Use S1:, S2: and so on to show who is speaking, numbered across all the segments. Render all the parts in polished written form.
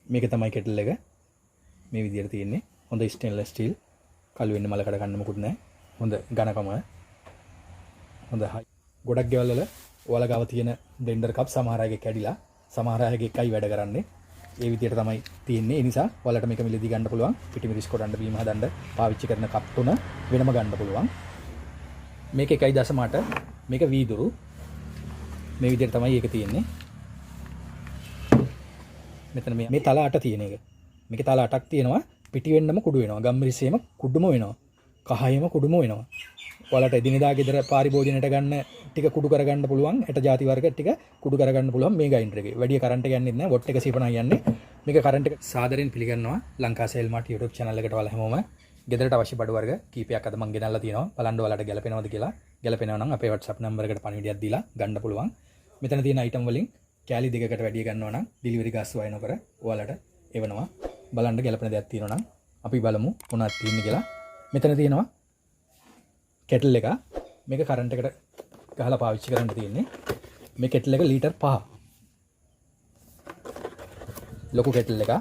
S1: මේක තමයි කෙටල් එක. මේ විදිහට තියෙන්නේ. හොඳ ස්ටේන්ලස් ස්ටිල්. කළු වෙන්න මලකට ගන්න මොකුත් නැහැ. හොඳ ඝනකම. හොඳ හයි. ගොඩක් ගෙවල් වල ඔයාලා ගාව තියෙන බ්ලෙන්ඩර් කප් සමහර අයගේ කැඩිලා සමහර අයගේ එකයි වැඩ කරන්නේ. ඒ විදිහට තමයි තියෙන්නේ. ඒ නිසා ඔයාලට මේක මිලදී ගන්න පුළුවන්. පිටිමිරිස් කොටන්න බීම හදන්න පාවිච්චි කරන කප් තුන වෙනම ගන්න පුළුවන්. මේක 1.8 මේක වීදුරු. මේ විදිහට තමයි ඒක තියෙන්නේ. මෙතන මේ තල 8 තියෙන එක. මේකේ තල 8ක් තියෙනවා. පිටි වෙන්නම කුඩු වෙනවා. ගම්මිරිසෙම කුඩුම වෙනවා. කහයෙම කුඩුම වෙනවා. ඔයාලට එදිනෙදා ගෙදර පාරිභෝජනයට ගන්න ටික කුඩු කරගන්න පුළුවන්. එට ಜಾති වර්ග ටික කුඩු කරගන්න පුළුවන් මේ ග්‍රයින්ඩර් එකේ. වැඩි කරන්ට් එක යන්නේ නැහැ. වොට් එක සීපනයි යන්නේ. මේක කරන්ට් එක සාදරයෙන් පිළිගන්නවා. Lanka sale mart YouTube channel එකට ඔයාලා හැමෝම ගෙදරට අවශ්‍ය බඩු වර්ග කීපයක් අද මම ගෙනල්ලා තියෙනවා. බලන්න ඔයාලට ගැලපෙනවද කියලා. ගැලපෙනවා නම් අපේ WhatsApp number එකට පණිවිඩයක් දීලා ගන්න පුළුවන්. මෙතන තියෙන item වලින් කෑලි දෙකකට වැඩි ගන්නවා නම් delivery gas වය නොකර ඔයාලට එවනවා. බලන්න ගැලපෙන දෙයක් තියෙනවා නම් අපි බලමු මොනවද තියෙන්නේ කියලා. මෙතන තියෙනවා කෙටල් එක. මේක කරන්ට් එකට ගහලා පාවිච්චි කරන්න තියෙන්නේ. මේ කෙටල් එක ලීටර් 5. ලොකු කෙටල් එක.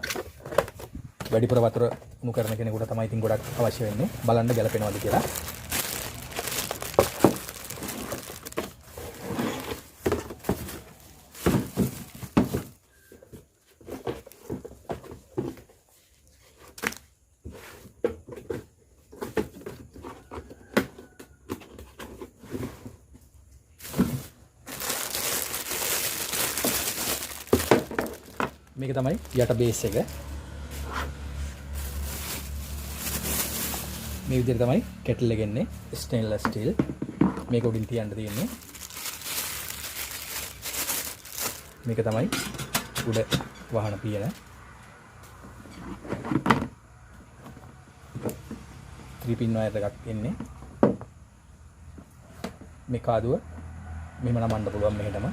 S1: වැඩිපුර වතුර උණු කරන කෙනෙකුට තමයි ඉතින් ගොඩක් අවශ්‍ය වෙන්නේ. බලන්න ගැලපෙනවද කියලා. මේක තමයි යට බේස් එක. මේ විදිහට තමයි කෙටල් එක එන්නේ. Stainless steel. මේක උඩින් තියන්න තියෙන්නේ. මේක තමයි උඩ වහන පියන. 3 pin wire එකක් එන්නේ. මේ කාදුව මෙහෙම නමන්න පුළුවන් මෙහෙටම.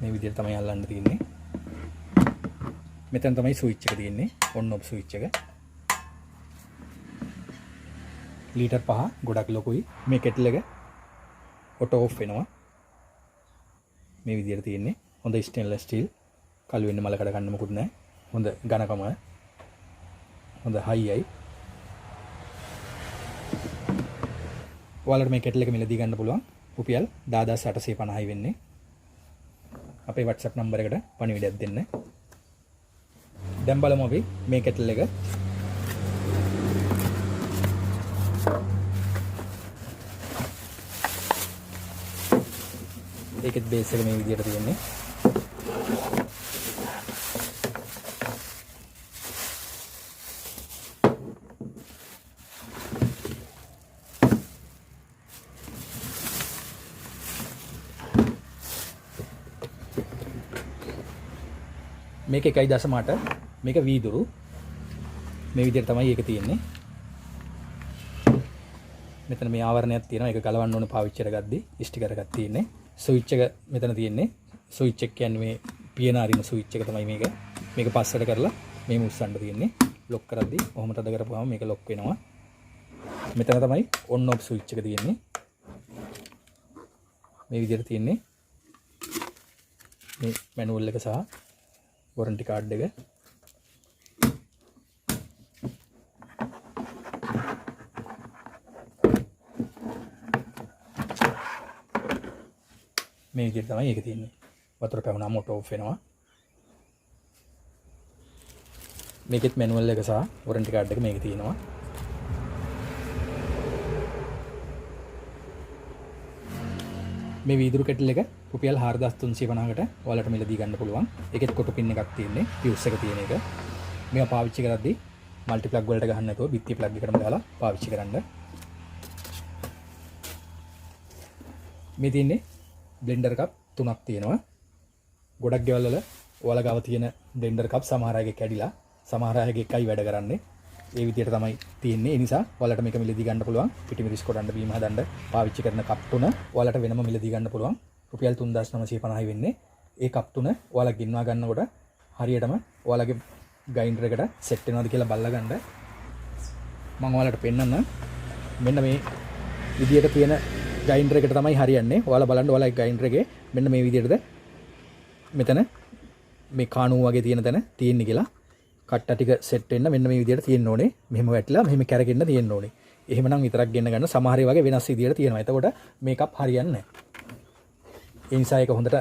S1: මේ විදිහට තමයි අල්ලන්න තියෙන්නේ. මෙතන තමයි ස්විච් එක තියෙන්නේ. ඔන් ඔෆ් ස්විච් එක. ලීටර් 5 ගොඩක් ලොකුයි. මේ කෙටල් එක ඔටෝ ඔෆ් වෙනවා. මේ විදිහට තියෙන්නේ. හොඳ ස්ටේන්ලස් ස්ටිල්. කළු වෙන්න මලකට ගන්න මොකුත් නැහැ. හොඳ ඝනකම. හොඳ හයියි. ඔයාලට මේ කෙටල් එක මිලදී ගන්න පුළුවන්. රුපියල් 10850යි වෙන්නේ. අපේ WhatsApp number එකට පණිවිඩයක් දෙන්න. දැන් බලමු අපි මේ කෙටල් එක. ඒකෙත් බේස් එක මේ විදිහට තියෙන්නේ. මේක 1.8 මේක වීදුරු. මේ විදිහට තමයි ඒක තියෙන්නේ. මෙතන මේ ආවරණයක් තියෙනවා. ඒක ගලවන්න ඕන පාවිච්චි කරගද්දි ස්ටිකර් එකක් තියෙන්නේ. ස්විච් එක මෙතන තියෙන්නේ. ස්විච් එක කියන්නේ මේ පියන අරින ස්විච් එක තමයි මේක. මේක පස්සට කරලා මේ මුස්සන්න තියෙන්නේ. ලොක් කරද්දි ඔහොම තද කරපුවාම මේක ලොක් වෙනවා. මෙතන තමයි ඔන් ඔෆ් ස්විච් එක තියෙන්නේ. මේ විදිහට තියෙන්නේ. මේ මැනුවල් එක සහ වොරන්ටි කාඩ් එක. මේ විදිහට තමයි ඒක තියෙන්නේ. වතුර පැමුණාම ඔටෝ ඔෆ් වෙනවා. මේකෙත් මැනුවල් එක සහ වොරන්ටි කාඩ් එක මේකේ තියෙනවා. මේ වීදුරු කෙටල් එක රුපියල් 4350කට ඔයාලට මිලදී ගන්න පුළුවන්. ඒකෙත් කොටු පින් එකක් තියෙන්නේ. ෆියුස් එක තියෙන එක. මේවා පාවිච්චි කරද්දී මල්ටි ප්ලග් වලට ගහන්න නැතුව බිත්ති ප්ලග් එකටම දාලා පාවිච්චි කරන්න. මේ තියෙන්නේ බ්ලෙන්ඩර් කප් 3ක් තියෙනවා. ගොඩක් ගෙවල් වල ඔයාලා ගාව තියෙන බ්ලෙන්ඩර් කප් සමහර අයගේ කැඩිලා සමහර අයගේ එකයි වැඩ කරන්නේ. ඒ විදිහට තමයි තියෙන්නේ. ඒ නිසා ඔයාලට මේක මිලදී ගන්න පුළුවන්. පිටිමිරිස් කොටන්න බීම හදන්න පාවිච්චි කරන කප් තුන ඔයාලට වෙනම මිලදී ගන්න පුළුවන්. රුපියල් 3950යි වෙන්නේ. ඒ කප් තුන ඔයාලා ගින්වා ගන්නකොට හරියටම ඔයාලගේ ග්‍රයින්ඩර් එකට සෙට් වෙනවද කියලා බලලා ගන්න. මම ඔයාලට පෙන්නන්න. මෙන්න මේ විදිහට තියෙන ග්‍රයින්ඩර් එකට තමයි හරියන්නේ. ඔයාලා බලන්න ඔයාලගේ ග්‍රයින්ඩර් එකේ මෙන්න මේ විදිහටද මෙතන මේ කාණුව වගේ තියෙන තැන තියෙන්නේ කියලා කට්ට ටික සෙට් වෙන්න මෙන්න මේ විදිහට තියෙන්න ඕනේ. මෙහෙම වැටිලා මෙහෙම කැරගෙන්න තියෙන්න ඕනේ. එහෙමනම් විතරක් ගෙන්න ගන්න. සමහර ඒ වගේ වෙනස් විදිහට තියෙනවා. එතකොට මේකප් හරියන්නේ නැහැ. ඒ නිසා ඒක හොඳට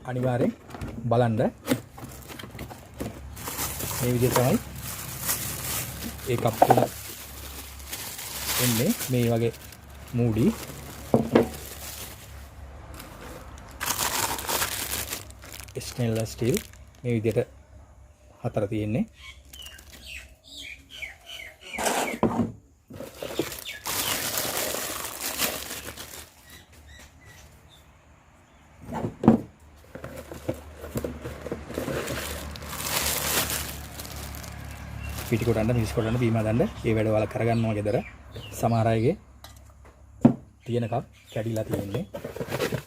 S1: අනිවාර්යෙන් බලන්න. මේ විදිහට තමයි ඒ කප් තුන එන්නේ. මේ වගේ මූඩි ස්ටේන්ලස් ස්ටිල් මේ විදිහට 4 තියෙන්නේ. පිටි කොටන්න මිස් කොටන්න බීම හදන්න ඒ වැඩ වල කරගන්නවා ගෙදර. සමහර අයගේ තියෙන කප් කැඩිලා තියෙන්නේ.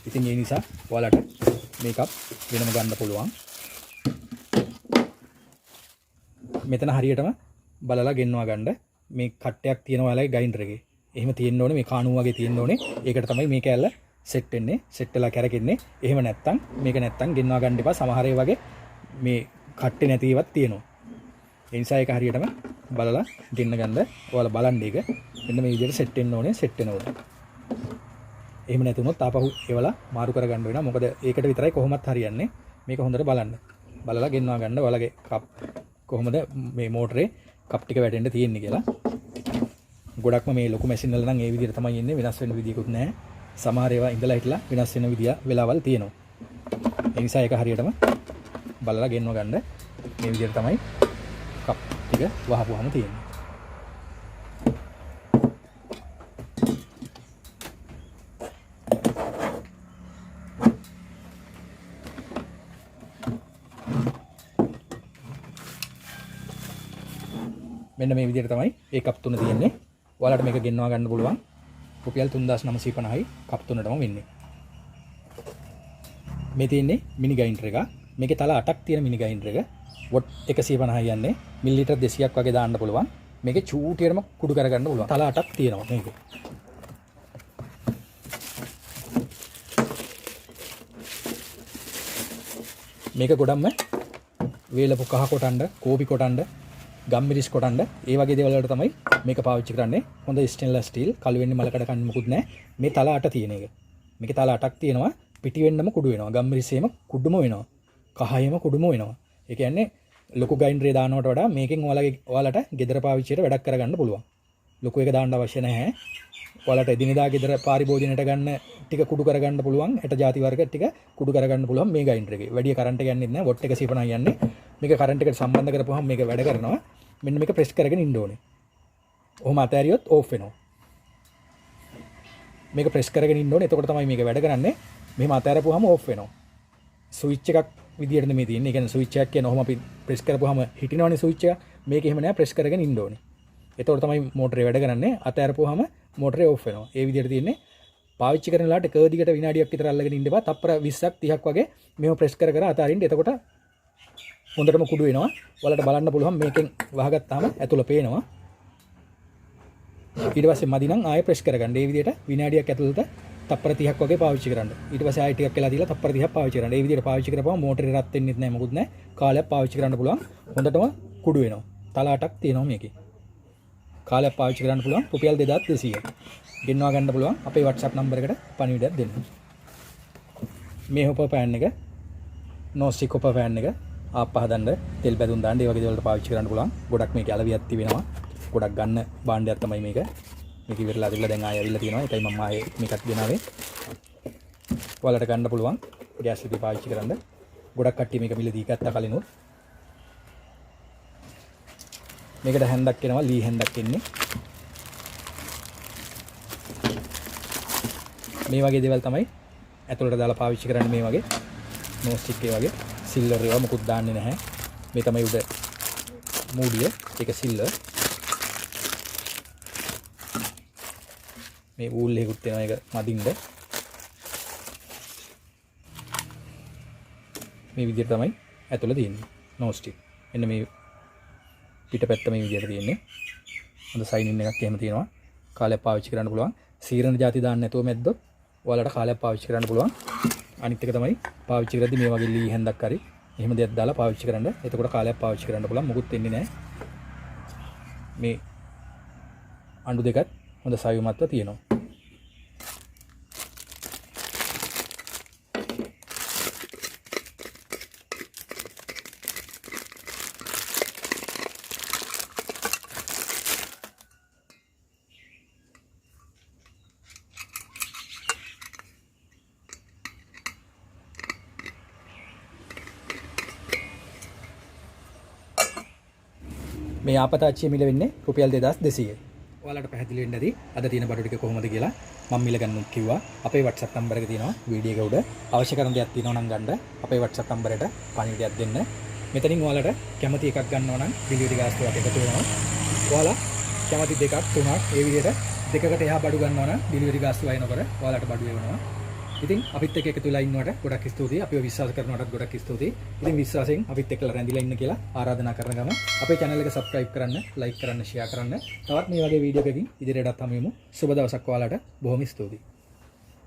S1: ඉතින් ඒ නිසා ඔයාලට මේ කප් වෙනම ගන්න පුළුවන්. මෙතන හරියටම බලලා ගෙන්නවා ගන්න. මේ කට්ටයක් තියෙනවා ඔයාලගේ ග්‍රයින්ඩර් එකේ. එහෙම තියෙන්න ඕනේ මේ කාණුව වගේ තියෙන්න ඕනේ. ඒකට තමයි මේ කෑල්ල සෙට් වෙන්නේ. සෙට් වෙලා කැරකෙන්නේ. එහෙම නැත්තම් මේක නැත්තම් ගෙන්නවා ගන්න එපා. සමහර ඒ වගේ මේ කට්ටේ නැති ඒවාත් තියෙනවා. ඒ නිසා ඒක හරියටම බලලා ගෙන්න ගන්න. ඔයාලා බලන්න ඒක. මෙන්න මේ විදිහට සෙට් වෙන්න ඕනේ. සෙට් වෙනකොට. එහෙම නැති වුණොත් ආපහු ඒවලා මාරු කරගන්න වෙනවා. මොකද ඒකට විතරයි කොහොමත් හරියන්නේ. මේක හොඳට බලන්න. බලලා ගෙන්වා ගන්න. ඔයාලගේ කප් කොහොමද මේ මෝටරේ කප් ටික වැටෙන්න තියෙන්නේ කියලා. ගොඩක්ම මේ ලොකු මැෂින් වල නම් ඒ විදිහට තමයි එන්නේ. වෙනස් වෙන්න විදියකුත් නැහැ. සමහර ඒවා ඉඳලා හිටලා වෙනස් වෙන විදිය වෙලාවල් තියෙනවා. ඒ නිසා ඒක හරියටම බලලා ගෙන්වා ගන්න. මේ විදිහට තමයි කප් ටික වහපුවාම තියෙන්නේ. මෙන්න මේ විදිහට තමයි ඒ කප් තුන තියෙන්නේ. ඔයාලට මේක ගෙන්වා ගන්න පුළුවන්. රුපියල් 3950යි කප් තුනටම වෙන්නේ. මේ තියෙන්නේ මිනි ග්‍රයින්ඩර් එක. මේකේ තල 8ක් තියෙන මිනි ග්‍රයින්ඩර් එක. වොට් 150යි යන්නේ. මිලිලීටර් 200ක් වගේ දාන්න පුළුවන්. මේකේ චූටියටම කුඩු කරගන්න පුළුවන්. තල 8ක් තියෙනවා මේකේ. මේක ගොඩක්ම වේලපු කහ කොටන්න, කෝපි කොටන්න, ගම්මිරිස් කොටන්න ඒ වගේ දේවල් වලට තමයි මේක පාවිච්චි කරන්නේ. හොඳ ස්ටේන්ලස් ස්ටිල් කළු වෙන්නේ මල කඩ කන්න මොකුත් නැහැ. මේ තල 8 තියෙන එක. මේකේ තල 8ක් තියෙනවා. පිටි වෙන්නම කුඩු වෙනවා. ගම්මිරිසේම කුඩුම වෙනවා. කහයෙම කුඩුම වෙනවා. ඒ කියන්නේ ලොකු ග්‍රයින්ඩරේ දානවට වඩා මේකෙන් ඔයාලට ගෙදර පාවිච්චියට වැඩක් කරගන්න පුළුවන්. ලොකු එක දාන්න අවශ්‍ය නැහැ. ඔයාලට එදිනෙදා ගෙදර පාරිභෝජනයට ගන්න ටික කුඩු කරගන්න පුළුවන්. එට ಜಾති වර්ග ටික කුඩු කරගන්න පුළුවන් මේ ග්‍රයින්ඩර් එකේ. වැඩි කරන්ට් එක යන්නේ නැහැ. වොට් 150යි යන්නේ. මේක කරන්ට් එකට සම්බන්ධ කරපුවාම මේක වැඩ කරනවා. මෙන්න මේක ප්‍රෙස් කරගෙන ඉන්න ඕනේ. ඔහොම අතෑරියොත් ඕෆ් වෙනවා. මේක ප්‍රෙස් කරගෙන ඉන්න ඕනේ. එතකොට තමයි මේක වැඩ කරන්නේ. මෙහෙම අතෑරපුවාම ඕෆ් වෙනවා. ස්විච් එකක් විදියට නෙමෙයි තියෙන්නේ. ඒ කියන්නේ ස්විච් එකක් කියන ඔහොම අපි ප්‍රෙස් කරපුවාම හිටිනවනේ ස්විච් එක. මේක එහෙම නෑ ප්‍රෙස් කරගෙන ඉන්න ඕනේ. එතකොට තමයි මෝටරේ වැඩ කරන්නේ. අතෑරපුවාම මෝටරේ ඕෆ් වෙනවා. ඒ විදියට තියෙන්නේ. පාවිච්චි කරන ලාට එක දිගට විනාඩියක් විතර අල්ලගෙන ඉන්න එපා. තප්පර 20ක් 30ක් වගේ මෙහෙම ප්‍රෙස් කර කර අතාරින්න. එතකොට හොඳටම කුඩු වෙනවා. ඔයාලට බලන්න පුළුවන් මේකෙන් වහගත්තාම ඇතුළ පේනවා. ඊට පස්සේ මදි නම් ආයෙ ප්‍රෙස් කරගන්න. මේ විදිහට විනාඩියක් ඇතුළත තප්පර 30ක් වගේ පාවිච්චි කරන්න. ඊට පස්සේ ආයෙ ටිකක් වෙලා දීලා තප්පර 30ක් පාවිච්චි කරන්න. මේ විදිහට පාවිච්චි කරපුවම මෝටරේ රත් වෙන්නෙත් නැහැ මොකුත් නැහැ. කාලයක් පාවිච්චි කරන්න පුළුවන්. හොඳටම කුඩු වෙනවා. තල 8ක් තියෙනවා මේකේ. කාලයක් පාවිච්චි කරන්න පුළුවන්. රුපියල් 2200. ගෙන්වා ගන්න පුළුවන්. අපේ WhatsApp නම්බර් එකට පණිවිඩයක් දෙන්න. මේ හොප පෑන් එක නෝ ස්ටික් හොප පෑන් එක ආප්ප හදන්න තෙල් බැදුම් දාන්න ඒ වගේ දේවල්ට පාවිච්චි කරන්න පුළුවන්. ගොඩක් මේකේ අලවියක් තිබෙනවා. ගොඩක් ගන්න භාණ්ඩයක් තමයි මේක. මේක ඉවරලා තිබිලා දැන් ආයෙ අවිල්ලා තියෙනවා. ඒකයි මම ආයෙ මේකත් ගෙනාවේ. ඔයාලට ගන්න පුළුවන් ගෑස් ලිපි පාවිච්චි කරන්න. ගොඩක් කට්ටිය මේක මිලදී ගත්ත කලිනුත්. මේකට හැන්දක් එනවා. ලී හැන්දක් එන්නේ. මේ වගේ දේවල් තමයි ඇතුළට දාලා පාවිච්චි කරන්නේ මේ වගේ. නෝ ස්ටික් ඒ වගේ. සිල්වර් ඒවා මොකුත් දාන්නේ නැහැ. මේ තමයි උඩ මූඩිය. ඒක සිල්වර්. මේ වූල් එකකුත් එනවා ඒක මදින්න. මේ විදිහට තමයි ඇතුළ තියෙන්නේ. නෝ ස්ටික්. එන්න මේ පිටපැත්ත මේ විදිහට තියෙන්නේ. හොඳ සයිනින් එකක් එහෙම තියෙනවා. කාලයක් පාවිච්චි කරන්න පුළුවන්. සීරණ ಜಾති දාන්න නැතුව මැද්දොත් ඔයාලට කාලයක් පාවිච්චි කරන්න පුළුවන්. අනිත් එක තමයි පාවිච්චි කරද්දී මේ වගේ ලී හැන්දක් හරි එහෙම දෙයක් දාලා පාවිච්චි කරන්න. එතකොට කාලයක් පාවිච්චි කරන්න පුළුවන්. මොකුත් වෙන්නේ නැහැ. මේ අඬු දෙකත් හොඳ සවිමත්ව තියෙනවා. මේ ආපතාච්චිය මිල වෙන්නේ රුපියල් 2200. ඔයාලට පැහැදිලි වෙන්න ඇති අද තියෙන බඩු ටික කොහොමද කියලා මම මිල ගන්නුත් කිව්වා. අපේ WhatsApp නම්බර එක තියෙනවා වීඩියෝ එක උඩ. අවශ්‍ය කරන දෙයක් තියෙනවා නම් ගන්න අපේ WhatsApp නම්බරයට පණිවිඩයක් දෙන්න. මෙතනින් ඔයාලට කැමති එකක් ගන්නවා නම් ඩෙලිවරි ගාස්තුවක් එකතු වෙනවා. ඔයාලා කැමති දෙකක් තුනක් ඒ විදිහට දෙකකට එහා බඩු ගන්නවා නම් ඩෙලිවරි ගාස්තුව අයනකොට ඔයාලට බඩු වෙනවා. ඉතින් අපිත් එක්ක එකතු වෙලා ඉන්නවට ගොඩක් ස්තුතියි. අපිව විශ්වාස කරනවටත් ගොඩක් ස්තුතියි. ඉතින් විශ්වාසයෙන් අපිත් එක්කලා රැඳිලා ඉන්න කියලා ආරාධනා කරන ගමන් අපේ channel එක subscribe කරන්න, like කරන්න, share කරන්න. තවත් මේ වගේ වීඩියෝ එකකින් ඉදිරියටත් හමු වෙමු. සුබ දවසක් ඔයාලට. බොහොම ස්තුතියි.